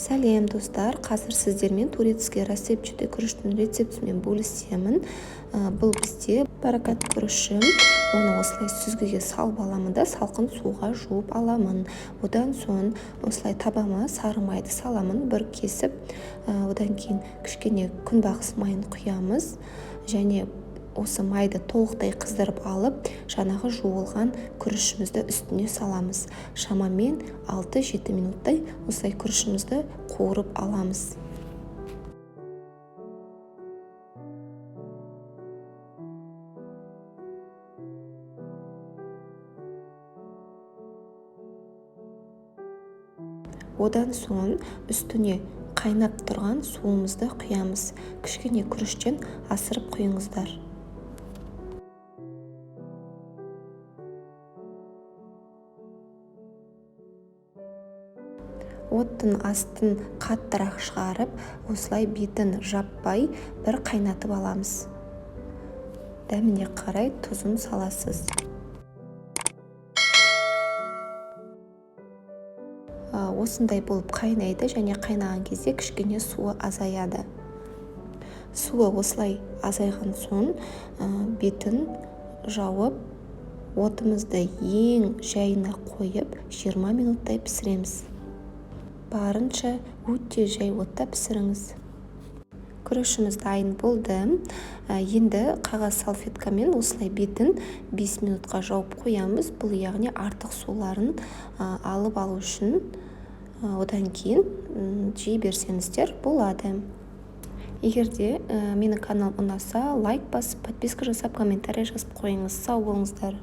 Сәлем достар, қазір сіздермен турецкий рассепчатый күріштің рецептімен бөлісемін. Бұл бізде баракат күрішім. Оны осылай сүзгіге салып аламын да салқын суға жуып аламын. Одан соң осылай табама сары майды саламын, бір кесіп. Одан кейін кішкене күнбағыс майын құямыз. Және осы майды толықтай қыздырып алып, жаңағы жуылған күрішімізді үстіне саламыз. Шамамен 6-7 минуттай осылай күрішімізді қуырып аламыз. Одан соң үстіне қайнап тұрған суымызды құямыз. Кішкене күріштен асырып құйыңыздар. Оттың астын қаттырақ шығарып, осылай бетін жаппай бір қайнатып аламыз. Дәміне қарай тұзын саласыз. Осындай болып қайнайды және қайнаған кезде кішкене суы азаяды. Суы осылай азайған соң бетін жауып, отымызды ең жайына қойып 20 минуттай пісіреміз. Барынша өте жай отта пісіріңіз. Күрішіміз дайын болды. Енді қағаз салфеткамен осылай бетін 5 минутқа жауып қоямыз. Бұл яғни артық суларын алып алу үшін. Одан кейін жей берсеңіздер болады. Егерде менің канал ұнаса, лайк басып, подписка жасап, комментарий жазып қойыңыз. Сау болыңыздар.